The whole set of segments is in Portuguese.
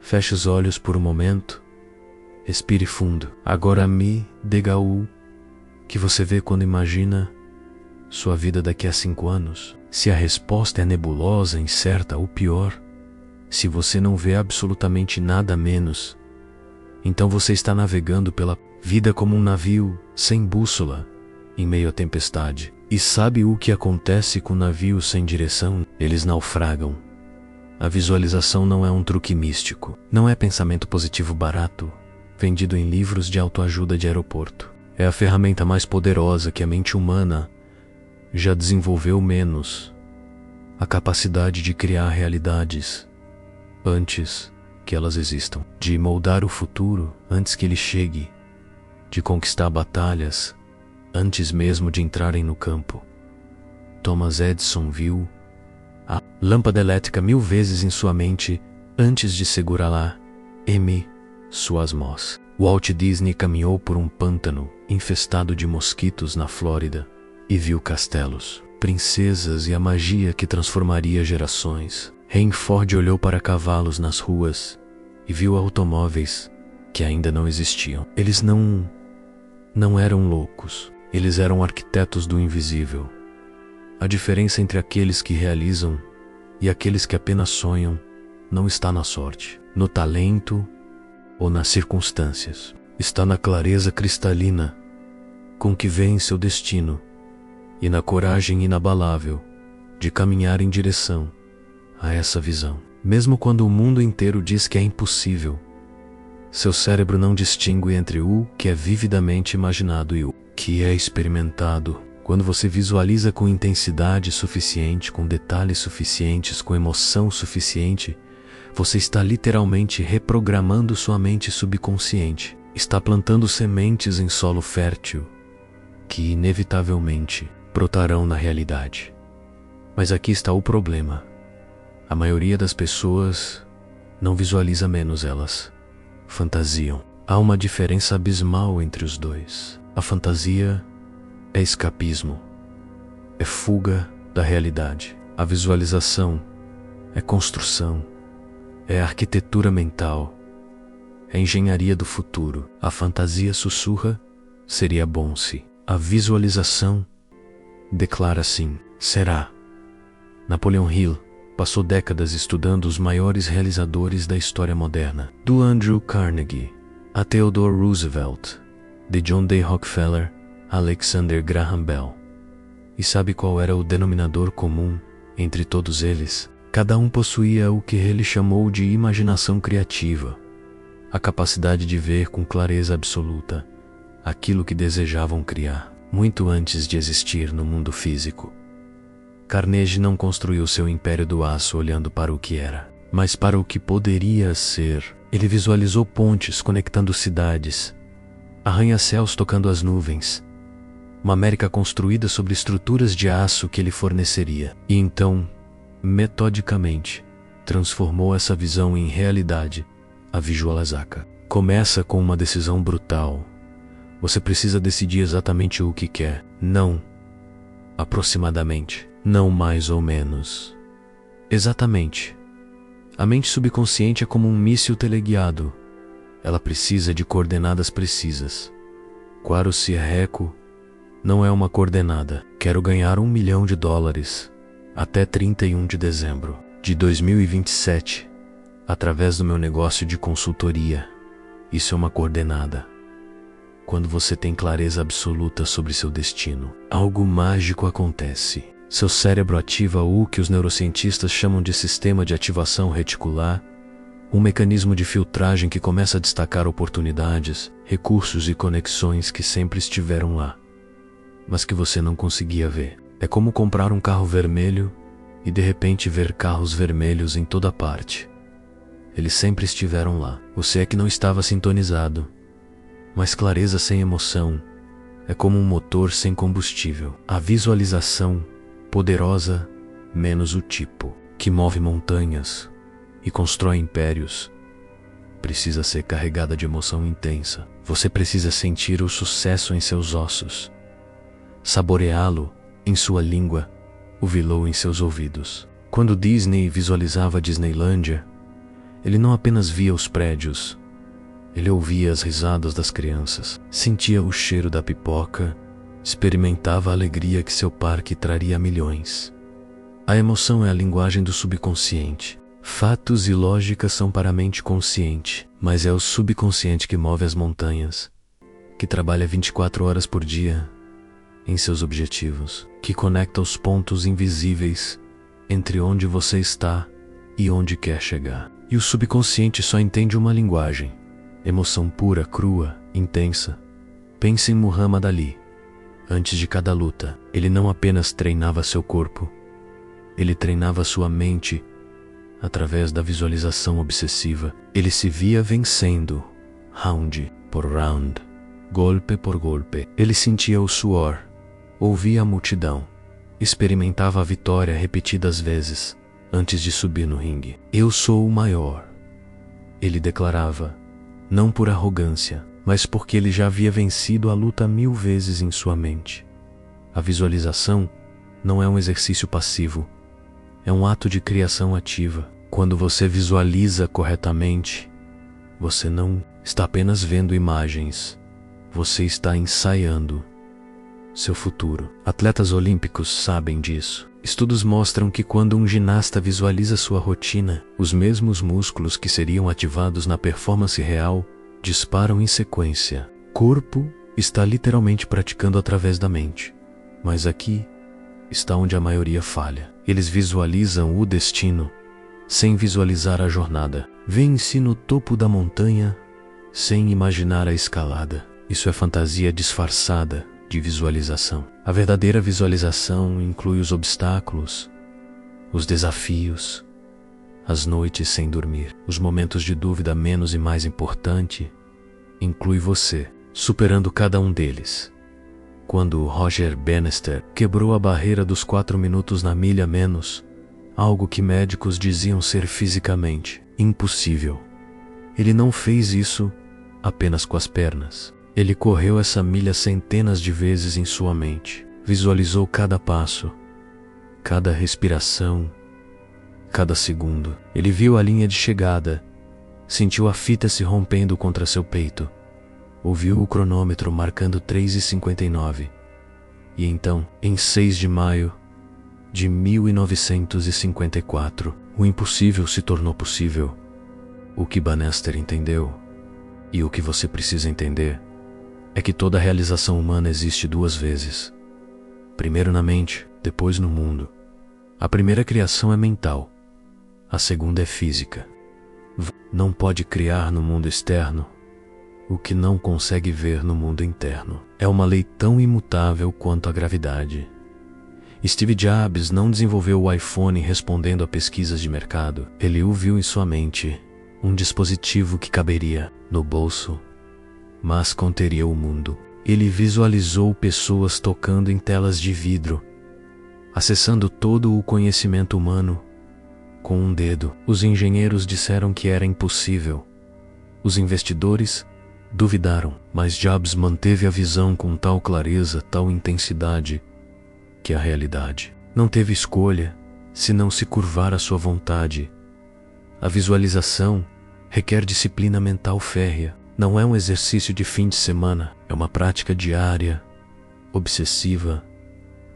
Feche os olhos por um momento. Respire fundo. Agora me diga o que você vê quando imagina sua vida daqui a 5 anos. Se a resposta é nebulosa, incerta ou pior, se você não vê absolutamente nada menos, então você está navegando pela vida como um navio sem bússola, em meio à tempestade. E sabe o que acontece com navios sem direção? Eles naufragam. A visualização não é um truque místico. Não é pensamento positivo barato, vendido em livros de autoajuda de aeroporto. É a ferramenta mais poderosa que a mente humana já desenvolveu, menos a capacidade de criar realidades antes que elas existam, de moldar o futuro antes que ele chegue, de conquistar batalhas antes mesmo de entrarem no campo. Thomas Edison viu a lâmpada elétrica 1000 vezes em sua mente antes de segurá-la em suas mãos. Walt Disney caminhou por um pântano infestado de mosquitos na Flórida e viu castelos, princesas e a magia que transformaria gerações. Henry Ford olhou para cavalos nas ruas e viu automóveis que ainda não existiam. Eles não eram loucos, eles eram arquitetos do invisível. A diferença entre aqueles que realizam e aqueles que apenas sonham não está na sorte, no talento ou nas circunstâncias. Está na clareza cristalina com que veem seu destino e na coragem inabalável de caminhar em direção a essa visão. Mesmo quando o mundo inteiro diz que é impossível, seu cérebro não distingue entre o que é vividamente imaginado e o que é experimentado. Quando você visualiza com intensidade suficiente, com detalhes suficientes, com emoção suficiente, você está literalmente reprogramando sua mente subconsciente. Está plantando sementes em solo fértil que inevitavelmente brotarão na realidade. Mas aqui está o problema. A maioria das pessoas não visualiza menos, elas fantasiam. Há uma diferença abismal entre os dois. A fantasia é escapismo, é fuga da realidade. A visualização é construção, é arquitetura mental, é engenharia do futuro. A fantasia sussurra, seria bom se. A visualização declara sim, será. Napoleon Hill passou décadas estudando os maiores realizadores da história moderna, do Andrew Carnegie a Theodore Roosevelt, de John D. Rockefeller a Alexander Graham Bell. E sabe qual era o denominador comum entre todos eles? Cada um possuía o que ele chamou de imaginação criativa, a capacidade de ver com clareza absoluta aquilo que desejavam criar, muito antes de existir no mundo físico. Carnegie não construiu seu império do aço olhando para o que era, mas para o que poderia ser. Ele visualizou pontes conectando cidades, arranha-céus tocando as nuvens, uma América construída sobre estruturas de aço que ele forneceria. E então, metodicamente, transformou essa visão em realidade. A Visualizaka começa com uma decisão brutal. Você precisa decidir exatamente o que quer, não aproximadamente, não mais ou menos. Exatamente. A mente subconsciente é como um míssil teleguiado. Ela precisa de coordenadas precisas. Quaro Sierreco não é uma coordenada. Quero ganhar $1 milhão até 31 de dezembro de 2027, através do meu negócio de consultoria. Isso é uma coordenada. Quando você tem clareza absoluta sobre seu destino, algo mágico acontece. Seu cérebro ativa o que os neurocientistas chamam de sistema de ativação reticular, um mecanismo de filtragem que começa a destacar oportunidades, recursos e conexões que sempre estiveram lá, mas que você não conseguia ver. É como comprar um carro vermelho e de repente ver carros vermelhos em toda parte. Eles sempre estiveram lá. Você é que não estava sintonizado. Mas clareza sem emoção é como um motor sem combustível. A visualização poderosa menos o tipo, que move montanhas e constrói impérios, precisa ser carregada de emoção intensa. Você precisa sentir o sucesso em seus ossos, saboreá-lo em sua língua, ouvi-lo em seus ouvidos. Quando Disney visualizava a Disneylândia, Ele não apenas via os prédios, ele ouvia as risadas das crianças, sentia o cheiro da pipoca, experimentava a alegria que seu parque traria a milhões. A emoção é a linguagem do subconsciente. Fatos e lógica são para a mente consciente, mas é o subconsciente que move as montanhas, que trabalha 24 horas por dia em seus objetivos, que conecta os pontos invisíveis entre onde você está e onde quer chegar. E o subconsciente só entende uma linguagem: emoção pura, crua, intensa. Pense em Muhammad Ali. Antes de cada luta, ele não apenas treinava seu corpo, ele treinava sua mente através da visualização obsessiva. Ele se via vencendo, round por round, golpe por golpe. Ele sentia o suor, ouvia a multidão, experimentava a vitória repetidas vezes antes de subir no ringue. Eu sou o maior, ele declarava, não por arrogância, mas porque ele já havia vencido a luta 1000 vezes em sua mente. A visualização não é um exercício passivo, é um ato de criação ativa. Quando você visualiza corretamente, você não está apenas vendo imagens, você está ensaiando seu futuro. Atletas olímpicos sabem disso. Estudos mostram que quando um ginasta visualiza sua rotina, os mesmos músculos que seriam ativados na performance real disparam em sequência. O corpo está literalmente praticando através da mente. Mas aqui está onde a maioria falha. Eles visualizam o destino sem visualizar a jornada. Vêem-se no topo da montanha sem imaginar a escalada. Isso é fantasia disfarçada de visualização. A verdadeira visualização inclui os obstáculos, os desafios, as noites sem dormir, os momentos de dúvida menos e mais importante, inclui você, superando cada um deles. Quando Roger Bannister quebrou a barreira dos 4 minutos na milha menos, algo que médicos diziam ser fisicamente impossível, ele não fez isso apenas com as pernas. Ele correu essa milha centenas de vezes em sua mente, visualizou cada passo, cada respiração, cada segundo. Ele viu a linha de chegada, sentiu a fita se rompendo contra seu peito, ouviu o cronômetro marcando 3h59. E então, em 6 de maio de 1954, o impossível se tornou possível. O que Bannister entendeu, e o que você precisa entender, é que toda realização humana existe 2 vezes. Primeiro na mente, depois no mundo. A primeira criação é mental, a segunda é física. Não pode criar no mundo externo o que não consegue ver no mundo interno. É uma lei tão imutável quanto a gravidade. Steve Jobs não desenvolveu o iPhone respondendo a pesquisas de mercado. Ele o viu em sua mente, um dispositivo que caberia no bolso, mas conteria o mundo. Ele visualizou pessoas tocando em telas de vidro, acessando todo o conhecimento humano com um dedo. Os engenheiros disseram que era impossível. Os investidores duvidaram, mas Jobs manteve a visão com tal clareza, tal intensidade, que a realidade não teve escolha senão se curvar à sua vontade. A visualização requer disciplina mental férrea. Não é um exercício de fim de semana, é uma prática diária, obsessiva,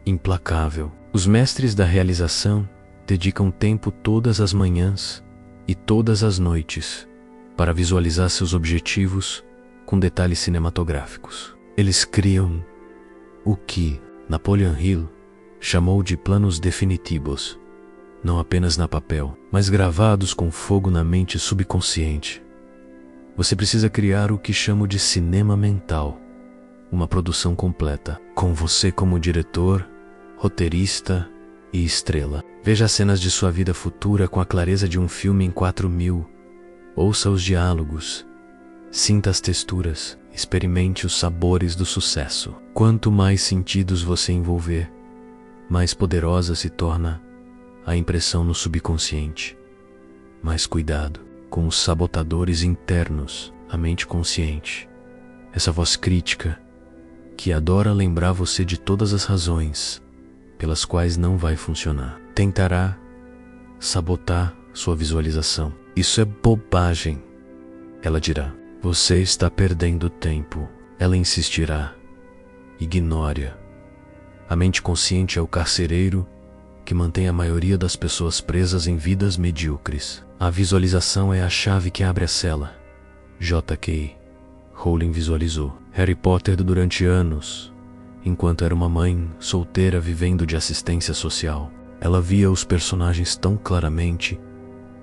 implacável. Os mestres da realização dedicam tempo todas as manhãs e todas as noites para visualizar seus objetivos com detalhes cinematográficos. Eles criam o que Napoleon Hill chamou de planos definitivos, não apenas na papel, mas gravados com fogo na mente subconsciente. Você precisa criar o que chamo de cinema mental, uma produção completa, com você como diretor, roteirista e estrela. Veja as cenas de sua vida futura com a clareza de um filme em 4.000. Ouça os diálogos, sinta as texturas, experimente os sabores do sucesso. Quanto mais sentidos você envolver, mais poderosa se torna a impressão no subconsciente. Mas cuidado com os sabotadores internos, a mente consciente, essa voz crítica que adora lembrar você de todas as razões pelas quais não vai funcionar. Tentará sabotar sua visualização. Isso é bobagem. Ela dirá: você está perdendo tempo. Ela insistirá: ignore-a. A mente consciente é o carcereiro que mantém a maioria das pessoas presas em vidas medíocres. A visualização é a chave que abre a cela. J.K. Rowling visualizou Harry Potter durante anos, enquanto era uma mãe solteira vivendo de assistência social. Ela via os personagens tão claramente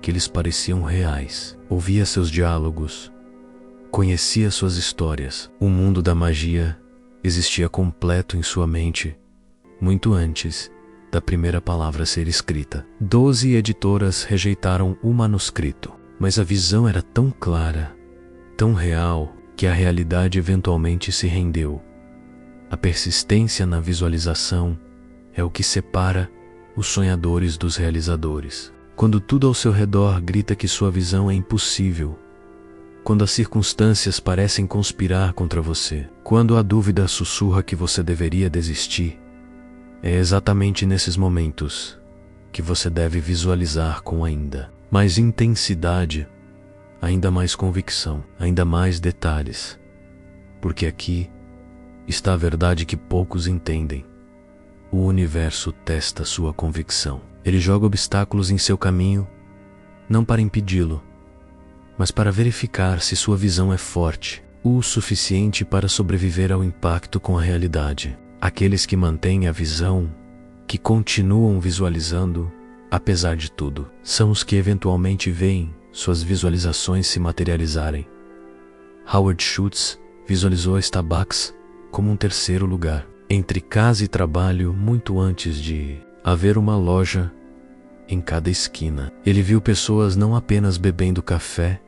que eles pareciam reais. Ouvia seus diálogos, conhecia suas histórias. O mundo da magia existia completo em sua mente, muito antes da primeira palavra ser escrita. 12 editoras rejeitaram o manuscrito, mas a visão era tão clara, tão real, que a realidade eventualmente se rendeu. A persistência na visualização é o que separa os sonhadores dos realizadores. Quando tudo ao seu redor grita que sua visão é impossível, quando as circunstâncias parecem conspirar contra você, quando a dúvida sussurra que você deveria desistir, é exatamente nesses momentos que você deve visualizar com ainda mais intensidade, ainda mais convicção, ainda mais detalhes, porque aqui está a verdade que poucos entendem. O universo testa sua convicção. Ele joga obstáculos em seu caminho, não para impedi-lo, mas para verificar se sua visão é forte o suficiente para sobreviver ao impacto com a realidade. Aqueles que mantêm a visão, que continuam visualizando, apesar de tudo, são os que eventualmente veem suas visualizações se materializarem. Howard Schultz visualizou a Starbucks como um terceiro lugar, entre casa e trabalho, muito antes de haver uma loja em cada esquina. Ele viu pessoas não apenas bebendo café,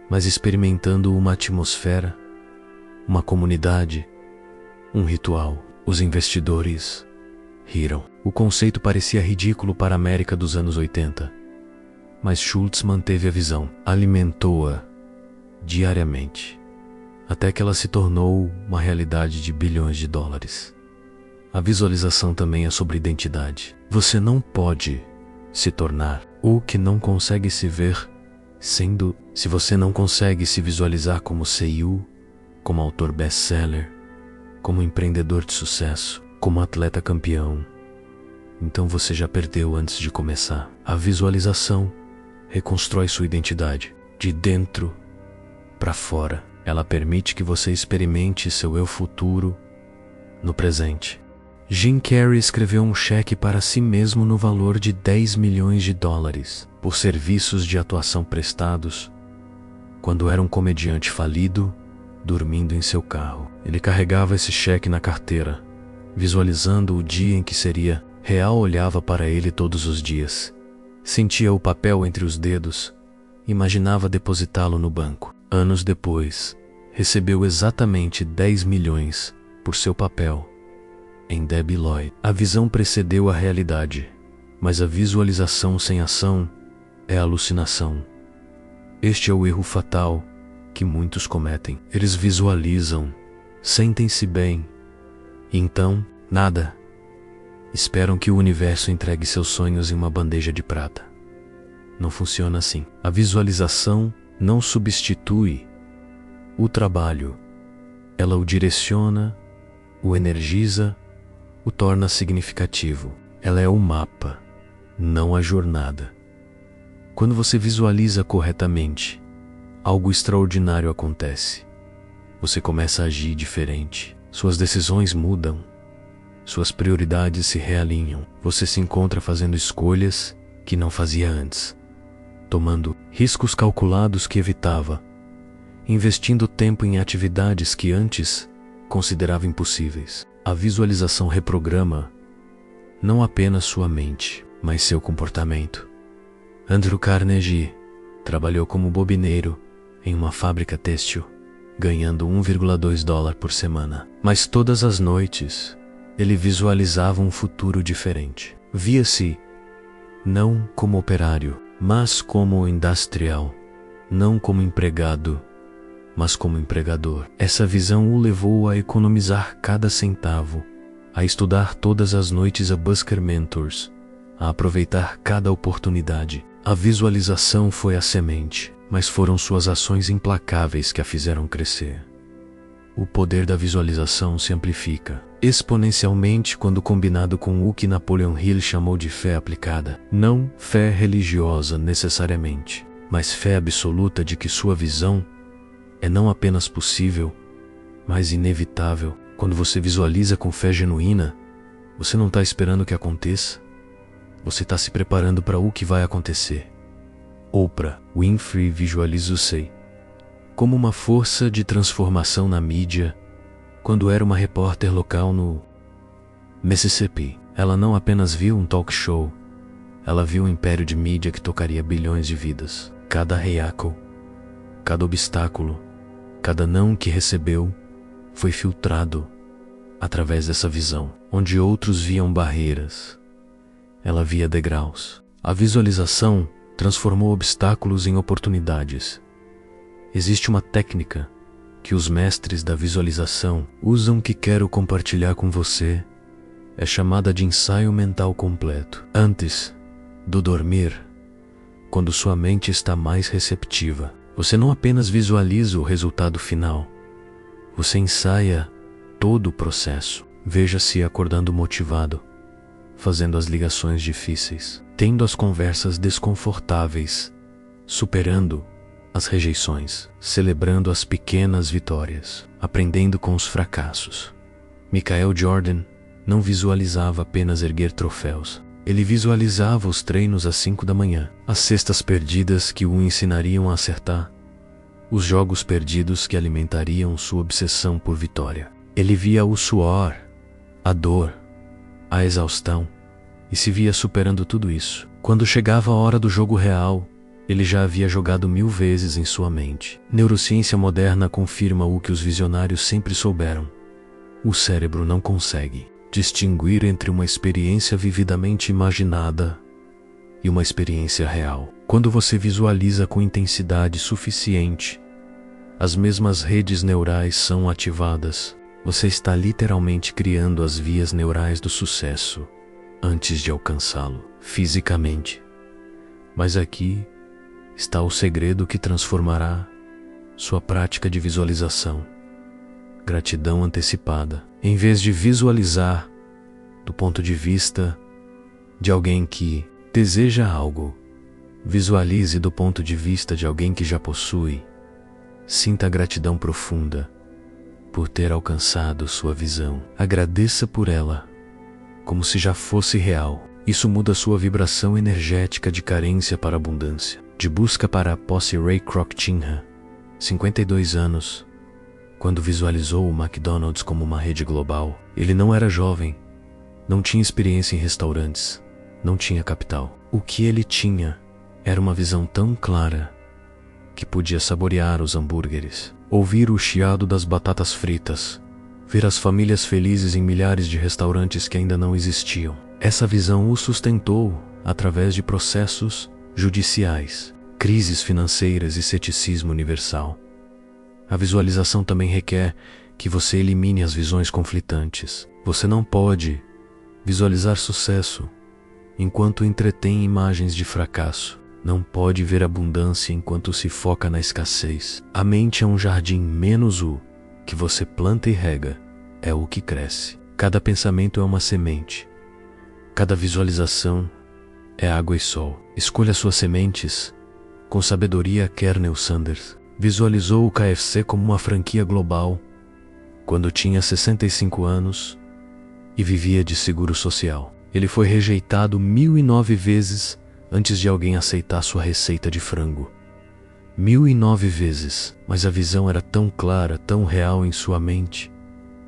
mas experimentando uma atmosfera, uma comunidade, um ritual. Os investidores riram. O conceito parecia ridículo para a América dos anos 80, mas Schultz manteve a visão, alimentou-a diariamente, até que ela se tornou uma realidade de bilhões de dólares. A visualização também é sobre identidade. Você não pode se tornar o que não consegue se ver sendo. Se você não consegue se visualizar como CEO, como autor best-seller, como empreendedor de sucesso, como atleta campeão, então você já perdeu antes de começar. A visualização reconstrói sua identidade, de dentro para fora. Ela permite que você experimente seu eu futuro no presente. Jim Carrey escreveu um cheque para si mesmo no valor de 10 milhões de dólares por serviços de atuação prestados quando era um comediante falido, dormindo em seu carro. Ele carregava esse cheque na carteira, visualizando o dia em que seria real. Olhava para ele todos os dias, sentia o papel entre os dedos, imaginava depositá-lo no banco. Anos depois, recebeu exatamente 10 milhões por seu papel em Debbie Lloyd. A visão precedeu a realidade, mas a visualização sem ação é alucinação. Este é o erro fatal que muitos cometem. Eles visualizam, sentem-se bem, e então, nada. Esperam que o universo entregue seus sonhos em uma bandeja de prata. Não funciona assim. A visualização não substitui o trabalho. Ela o direciona, o energiza, o torna significativo. Ela é o mapa, não a jornada. Quando você visualiza corretamente, algo extraordinário acontece. Você começa a agir diferente. Suas decisões mudam. Suas prioridades se realinham. Você se encontra fazendo escolhas que não fazia antes, tomando riscos calculados que evitava, investindo tempo em atividades que antes considerava impossíveis. A visualização reprograma não apenas sua mente, mas seu comportamento. Andrew Carnegie trabalhou como bobineiro em uma fábrica têxtil, ganhando $1,2 por semana. Mas todas as noites, ele visualizava um futuro diferente. Via-se não como operário, mas como industrial, não como empregado, mas como empregador. Essa visão o levou a economizar cada centavo, a estudar todas as noites a Busker Mentors, a aproveitar cada oportunidade, A visualização foi a semente, mas foram suas ações implacáveis que a fizeram crescer. O poder da visualização se amplifica exponencialmente quando combinado com o que Napoleon Hill chamou de fé aplicada. Não fé religiosa necessariamente, mas fé absoluta de que sua visão é não apenas possível, mas inevitável. Quando você visualiza com fé genuína, você não está esperando que aconteça, você está se preparando para o que vai acontecer. Oprah Winfrey visualizou-se como uma força de transformação na mídia quando era uma repórter local no Mississippi. Ela não apenas viu um talk show, ela viu um império de mídia que tocaria bilhões de vidas. Cada reaco, cada obstáculo, cada não que recebeu foi filtrado através dessa visão. Onde outros viam barreiras, ela via degraus. A visualização transformou obstáculos em oportunidades. Existe uma técnica que os mestres da visualização usam que quero compartilhar com você. É chamada de ensaio mental completo. Antes do dormir, quando sua mente está mais receptiva, você não apenas visualiza o resultado final, você ensaia todo o processo. Veja-se acordando motivado, fazendo as ligações difíceis, tendo as conversas desconfortáveis, superando as rejeições, celebrando as pequenas vitórias, aprendendo com os fracassos. Michael Jordan não visualizava apenas erguer troféus. Ele visualizava os treinos às 5 da manhã, as cestas perdidas que o ensinariam a acertar, os jogos perdidos que alimentariam sua obsessão por vitória. Ele via o suor, a dor, a exaustão, e se via superando tudo isso. Quando chegava a hora do jogo real, ele já havia jogado 1000 vezes em sua mente. Neurociência moderna confirma o que os visionários sempre souberam. O cérebro não consegue distinguir entre uma experiência vividamente imaginada e uma experiência real. Quando você visualiza com intensidade suficiente, as mesmas redes neurais são ativadas. Você está literalmente criando as vias neurais do sucesso antes de alcançá-lo fisicamente. Mas aqui está o segredo que transformará sua prática de visualização. Gratidão antecipada. Em vez de visualizar do ponto de vista de alguém que deseja algo, visualize do ponto de vista de alguém que já possui. Sinta a gratidão profunda por ter alcançado sua visão. Agradeça por ela, como se já fosse real. Isso muda sua vibração energética de carência para abundância, de busca para a posse. Ray Kroc tinha 52 anos quando visualizou o McDonald's como uma rede global. Ele não era jovem, não tinha experiência em restaurantes, não tinha capital. O que ele tinha era uma visão tão clara que podia saborear os hambúrgueres, ouvir o chiado das batatas fritas, ver as famílias felizes em milhares de restaurantes que ainda não existiam. Essa visão o sustentou através de processos judiciais, crises financeiras e ceticismo universal. A visualização também requer que você elimine as visões conflitantes. Você não pode visualizar sucesso enquanto entretém imagens de fracasso. Não pode ver abundância enquanto se foca na escassez. A mente é um jardim, menos o que você planta e rega é o que cresce. Cada pensamento é uma semente. Cada visualização é água e sol. Escolha suas sementes com sabedoria. Kernel Sanders visualizou o KFC como uma franquia global quando tinha 65 anos e vivia de seguro social. Ele foi rejeitado 1009 vezes antes de alguém aceitar sua receita de frango. 1009 vezes, mas a visão era tão clara, tão real em sua mente,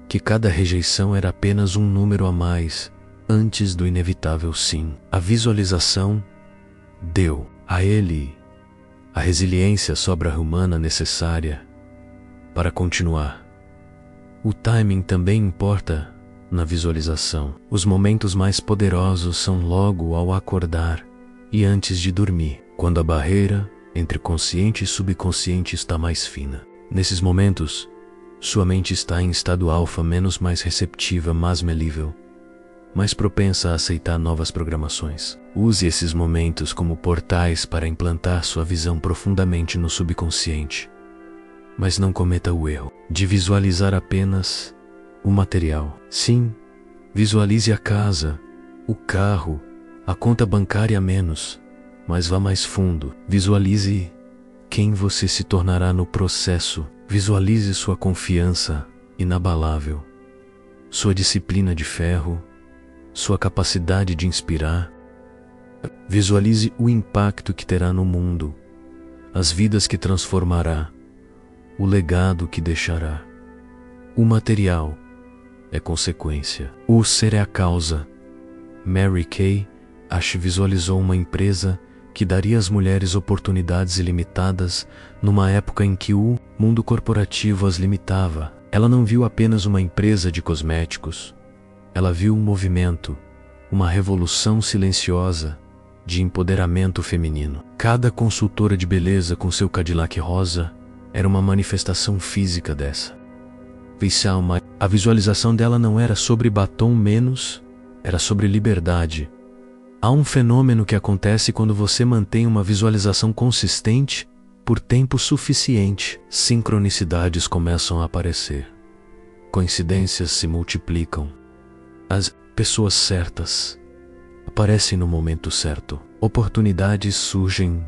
que cada rejeição era apenas um número a mais antes do inevitável sim. A visualização deu a ele a resiliência sobre-humana necessária para continuar. O timing também importa na visualização. Os momentos mais poderosos são logo ao acordar e antes de dormir, quando a barreira entre consciente e subconsciente está mais fina. Nesses momentos, sua mente está em estado alfa, menos mais receptiva, mais melível, mais propensa a aceitar novas programações. Use esses momentos como portais para implantar sua visão profundamente no subconsciente. Mas não cometa o erro de visualizar apenas o material. Sim, visualize a casa, o carro, a conta bancária a menos, mas vá mais fundo. Visualize quem você se tornará no processo. Visualize sua confiança inabalável, sua disciplina de ferro, sua capacidade de inspirar. Visualize o impacto que terá no mundo, as vidas que transformará, o legado que deixará. O material é consequência. O ser é a causa. Mary Kay Ash visualizou uma empresa que daria às mulheres oportunidades ilimitadas numa época em que o mundo corporativo as limitava. Ela não viu apenas uma empresa de cosméticos. Ela viu um movimento, uma revolução silenciosa de empoderamento feminino. Cada consultora de beleza com seu Cadillac rosa era uma manifestação física dessa. A visualização dela não era sobre batom menos, era sobre liberdade. Há um fenômeno que acontece quando você mantém uma visualização consistente por tempo suficiente. Sincronicidades começam a aparecer. Coincidências se multiplicam. As pessoas certas aparecem no momento certo. Oportunidades surgem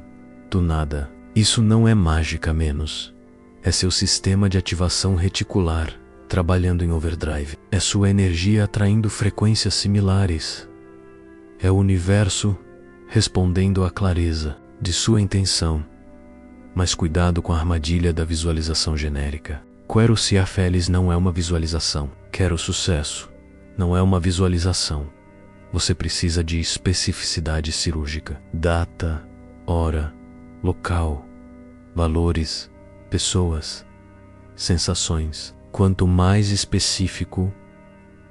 do nada. Isso não é mágica menos. É seu sistema de ativação reticular trabalhando em overdrive. É sua energia atraindo frequências similares. É o universo respondendo à clareza de sua intenção. Mas cuidado com a armadilha da visualização genérica. Quero ser feliz não é uma visualização. Quero sucesso não é uma visualização. Você precisa de especificidade cirúrgica. Data, hora, local, valores, pessoas, sensações. Quanto mais específico,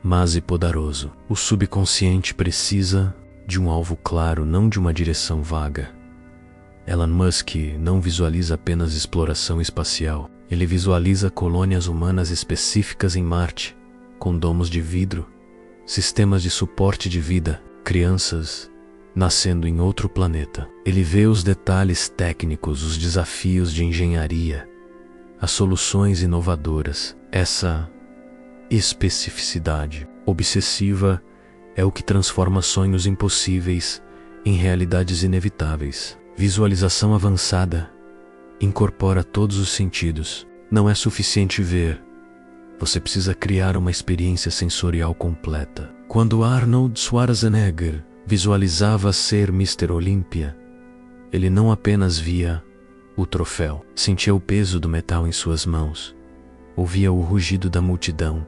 mais poderoso. O subconsciente precisa de um alvo claro, não de uma direção vaga. Elon Musk não visualiza apenas exploração espacial. Ele visualiza colônias humanas específicas em Marte, com domos de vidro, sistemas de suporte de vida, crianças nascendo em outro planeta. Ele vê os detalhes técnicos, os desafios de engenharia, as soluções inovadoras. Essa especificidade obsessiva é o que transforma sonhos impossíveis em realidades inevitáveis. Visualização avançada incorpora todos os sentidos. Não é suficiente ver. Você precisa criar uma experiência sensorial completa. Quando Arnold Schwarzenegger visualizava ser Mr. Olympia, ele não apenas via o troféu, sentia o peso do metal em suas mãos, ouvia o rugido da multidão,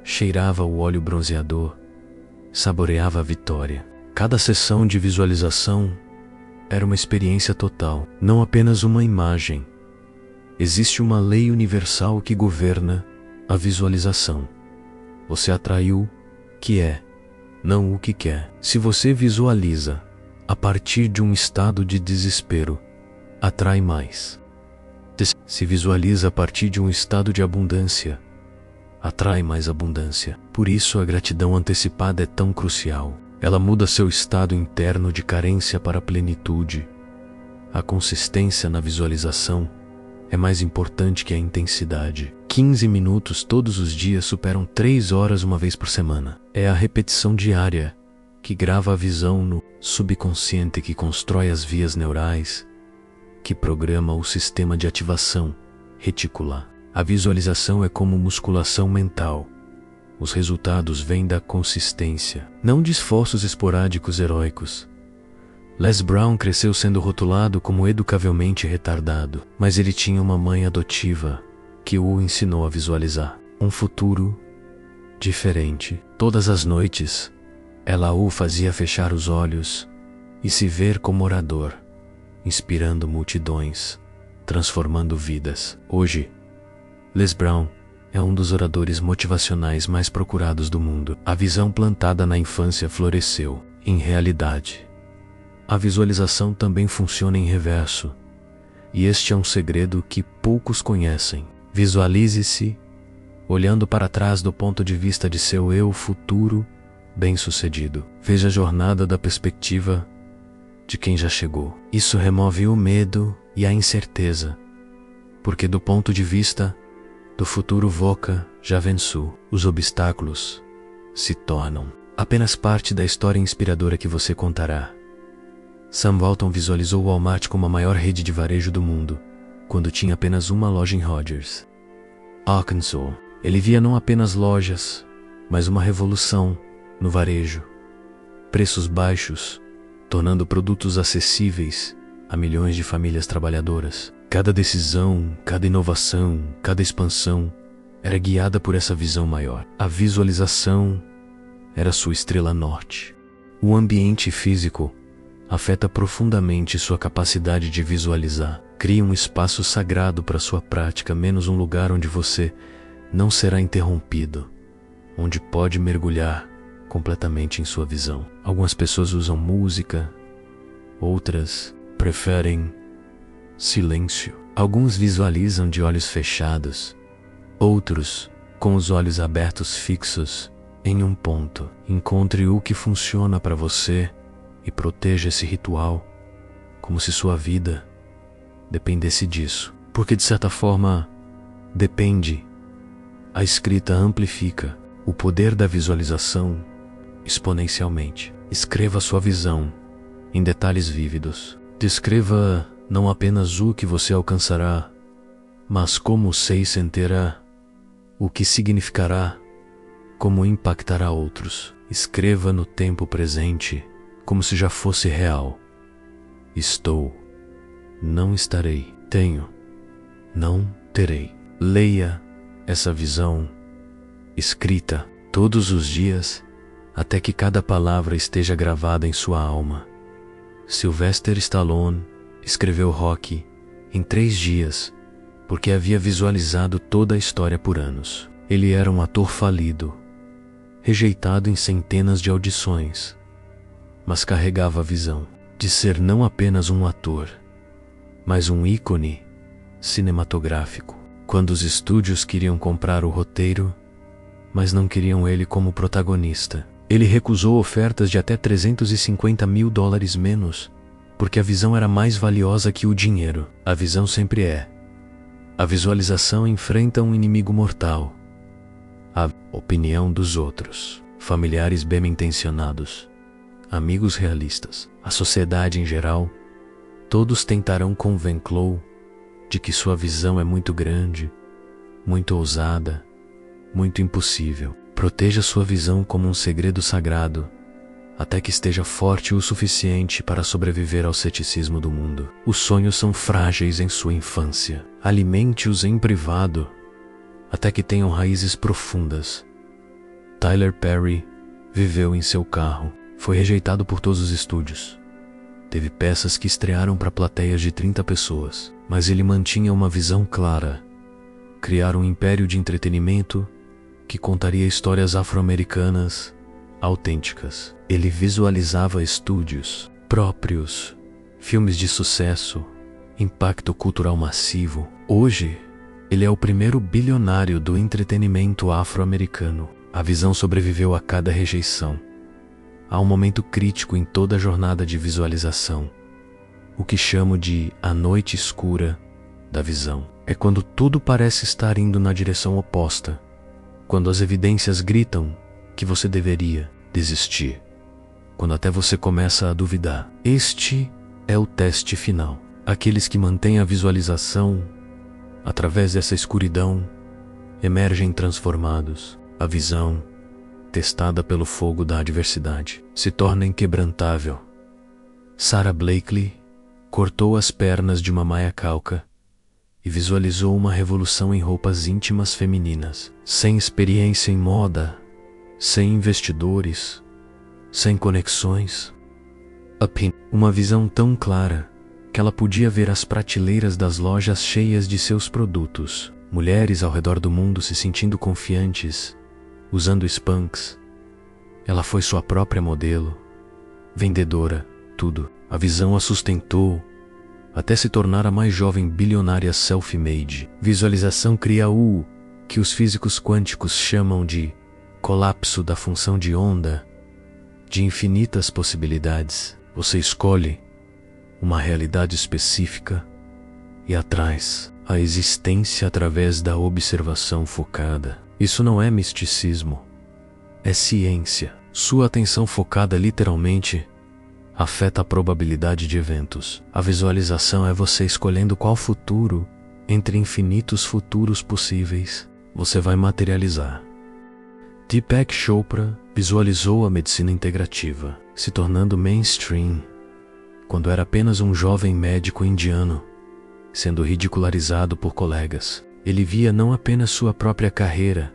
cheirava o óleo bronzeador, saboreava a vitória. Cada sessão de visualização era uma experiência total, não apenas uma imagem. Existe uma lei universal que governa a visualização. Você atraiu o que é, não o que quer. Se você visualiza a partir de um estado de desespero, atrai mais. Se visualiza a partir de um estado de abundância, atrai mais abundância. Por isso a gratidão antecipada é tão crucial. Ela muda seu estado interno de carência para plenitude. A consistência na visualização é mais importante que a intensidade. 15 minutos todos os dias superam 3 horas uma vez por semana. É a repetição diária que grava a visão no subconsciente, que constrói as vias neurais, que programa o sistema de ativação reticular. A visualização é como musculação mental. Os resultados vêm da consistência, não de esforços esporádicos heróicos. Les Brown cresceu sendo rotulado como educavelmente retardado, mas ele tinha uma mãe adotiva que o ensinou a visualizar um futuro diferente. Todas as noites, ela o fazia fechar os olhos e se ver como orador, inspirando multidões, transformando vidas. Hoje, Les Brown é um dos oradores motivacionais mais procurados do mundo. A visão plantada na infância floresceu em realidade. A visualização também funciona em reverso, e este é um segredo que poucos conhecem. Visualize-se olhando para trás do ponto de vista de seu eu futuro bem-sucedido. Veja a jornada da perspectiva de quem já chegou. Isso remove o medo e a incerteza, porque do ponto de vista do futuro Voca já venceu. Os obstáculos se tornam apenas parte da história inspiradora que você contará. Sam Walton visualizou o Walmart como a maior rede de varejo do mundo, quando tinha apenas uma loja em Rogers, Arkansas. Ele via não apenas lojas, mas uma revolução no varejo. Preços baixos, tornando produtos acessíveis a milhões de famílias trabalhadoras. Cada decisão, cada inovação, cada expansão era guiada por essa visão maior. A visualização era sua estrela norte. O ambiente físico afeta profundamente sua capacidade de visualizar. Crie um espaço sagrado para sua prática, menos um lugar onde você não será interrompido, onde pode mergulhar completamente em sua visão. Algumas pessoas usam música, outras preferem silêncio. Alguns visualizam de olhos fechados, outros com os olhos abertos fixos em um ponto. Encontre o que funciona para você e proteja esse ritual como se sua vida dependesse disso. Porque de certa forma, depende. A escrita amplifica o poder da visualização exponencialmente. Escreva sua visão em detalhes vívidos. Descreva não apenas o que você alcançará, mas como se sentirá, o que significará, como impactará outros. Escreva no tempo presente, como se já fosse real. Estou, não estarei. Tenho, não terei. Leia essa visão escrita todos os dias, até que cada palavra esteja gravada em sua alma. Sylvester Stallone escreveu Rocky em 3 dias, porque havia visualizado toda a história por anos. Ele era um ator falido, rejeitado em centenas de audições, mas carregava a visão de ser não apenas um ator, mas um ícone cinematográfico. Quando os estúdios queriam comprar o roteiro, mas não queriam ele como protagonista, ele recusou ofertas de até $350 mil menos, porque a visão era mais valiosa que o dinheiro. A visão sempre é. A visualização enfrenta um inimigo mortal: a opinião dos outros, familiares bem-intencionados, amigos realistas, a sociedade em geral. Todos tentarão convencê-lo de que sua visão é muito grande, muito ousada, muito impossível. Proteja sua visão como um segredo sagrado, até que esteja forte o suficiente para sobreviver ao ceticismo do mundo. Os sonhos são frágeis em sua infância. Alimente-os em privado, até que tenham raízes profundas. Tyler Perry viveu em seu carro. Foi rejeitado por todos os estúdios. Teve peças que estrearam para plateias de 30 pessoas, mas ele mantinha uma visão clara: criar um império de entretenimento que contaria histórias afro-americanas autênticas. Ele visualizava estúdios próprios, filmes de sucesso, impacto cultural massivo. Hoje, ele é o primeiro bilionário do entretenimento afro-americano. A visão sobreviveu a cada rejeição. Há um momento crítico em toda a jornada de visualização, o que chamo de a noite escura da visão. É quando tudo parece estar indo na direção oposta, quando as evidências gritam que você deveria desistir, quando até você começa a duvidar. Este é o teste final. Aqueles que mantêm a visualização através dessa escuridão emergem transformados. A visão, testada pelo fogo da adversidade, se torna inquebrantável. Sara Blakely cortou as pernas de uma Maya Chalca e visualizou uma revolução em roupas íntimas femininas. Sem experiência em moda, sem investidores, sem conexões. Uma visão tão clara que ela podia ver as prateleiras das lojas cheias de seus produtos. Mulheres ao redor do mundo se sentindo confiantes, usando Spanx. Ela foi sua própria modelo, vendedora, tudo. A visão a sustentou até se tornar a mais jovem bilionária self-made. Visualização cria o que os físicos quânticos chamam de colapso da função de onda de infinitas possibilidades. Você escolhe uma realidade específica e atraz a existência através da observação focada. Isso não é misticismo, é ciência. Sua atenção focada literalmente afeta a probabilidade de eventos. A visualização é você escolhendo qual futuro, entre infinitos futuros possíveis, você vai materializar. Deepak Chopra visualizou a medicina integrativa, se tornando mainstream, quando era apenas um jovem médico indiano, sendo ridicularizado por colegas. Ele via não apenas sua própria carreira,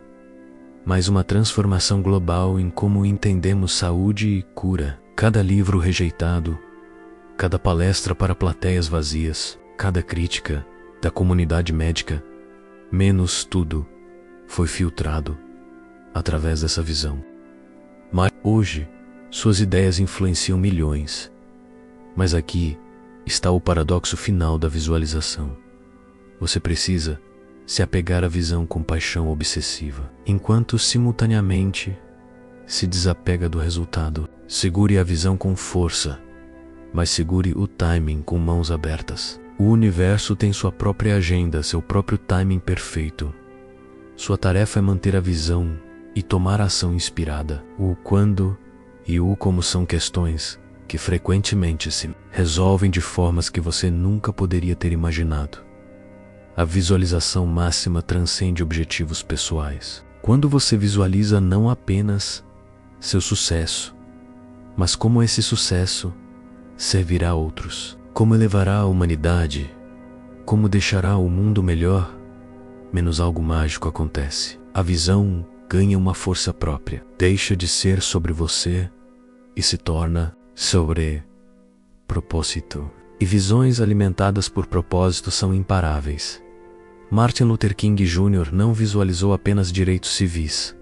mas uma transformação global em como entendemos saúde e cura. Cada livro rejeitado, cada palestra para plateias vazias, cada crítica da comunidade médica, menos tudo, foi filtrado através dessa visão. Mas hoje, suas ideias influenciam milhões. Mas aqui está o paradoxo final da visualização. Você precisa se apegar à visão com paixão obsessiva, enquanto simultaneamente se desapega do resultado. Segure a visão com força, mas segure o timing com mãos abertas. O universo tem sua própria agenda, seu próprio timing perfeito. Sua tarefa é manter a visão e tomar ação inspirada. O quando e o como são questões que frequentemente se resolvem de formas que você nunca poderia ter imaginado. A visualização máxima transcende objetivos pessoais. Quando você visualiza não apenas seu sucesso, mas como esse sucesso servirá a outros, como elevará a humanidade, como deixará o mundo melhor, menos algo mágico acontece. A visão ganha uma força própria, deixa de ser sobre você e se torna sobre propósito. E visões alimentadas por propósito são imparáveis. Martin Luther King Jr. não visualizou apenas direitos civis.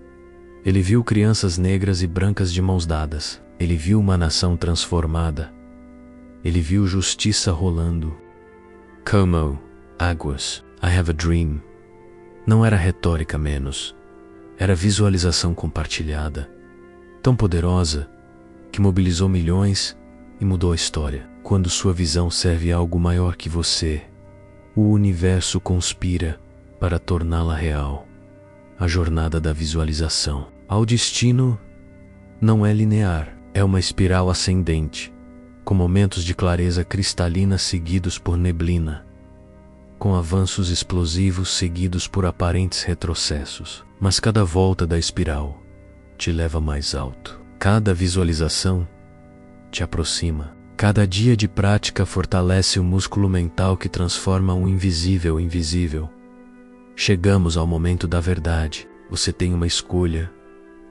Ele viu crianças negras e brancas de mãos dadas. Ele viu uma nação transformada. Ele viu justiça rolando. Como águas. I have a dream. Não era retórica menos. Era visualização compartilhada. Tão poderosa que mobilizou milhões e mudou a história. Quando sua visão serve a algo maior que você, o universo conspira para torná-la real. A jornada da visualização ao destino não é linear, é uma espiral ascendente, com momentos de clareza cristalina seguidos por neblina, com avanços explosivos seguidos por aparentes retrocessos. Mas cada volta da espiral te leva mais alto. Cada visualização te aproxima. Cada dia de prática fortalece o músculo mental que transforma o invisível em visível. Chegamos ao momento da verdade. Você tem uma escolha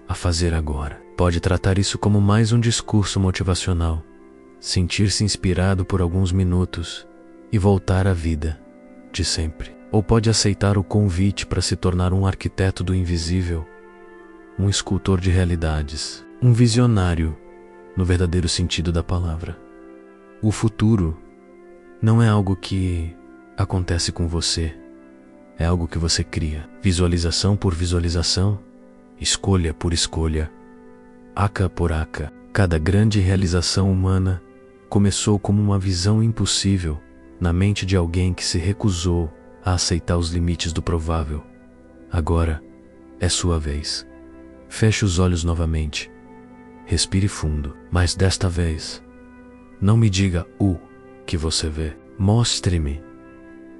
a fazer agora. Pode tratar isso como mais um discurso motivacional, sentir-se inspirado por alguns minutos e voltar à vida de sempre. Ou pode aceitar o convite para se tornar um arquiteto do invisível, um escultor de realidades, um visionário no verdadeiro sentido da palavra. O futuro não é algo que acontece com você, é algo que você cria. Visualização por visualização, escolha por escolha, aca por aca. Cada grande realização humana começou como uma visão impossível na mente de alguém que se recusou a aceitar os limites do provável. Agora é sua vez. Feche os olhos novamente. Respire fundo, mas desta vez, não me diga o que você vê. Mostre-me.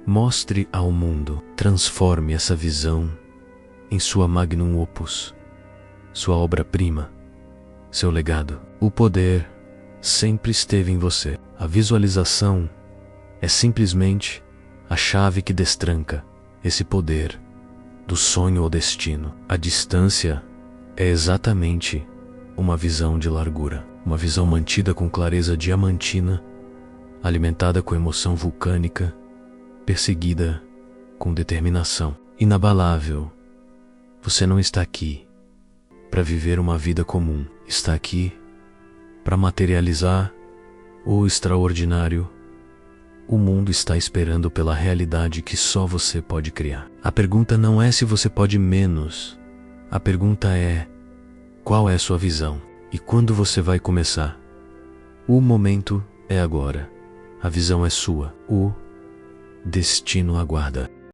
Mostre ao mundo. Transforme essa visão em sua magnum opus, sua obra-prima, seu legado. O poder sempre esteve em você. A visualização é simplesmente a chave que destranca esse poder do sonho ao destino. A distância é exatamente uma visão de largura, uma visão mantida com clareza diamantina, alimentada com emoção vulcânica, perseguida com determinação inabalável. Você não está aqui para viver uma vida comum, está aqui para materializar o extraordinário. O mundo está esperando pela realidade que só você pode criar. A pergunta não é se você pode menos. A pergunta é: qual é sua visão? E quando você vai começar? O momento é agora. A visão é sua. O destino aguarda.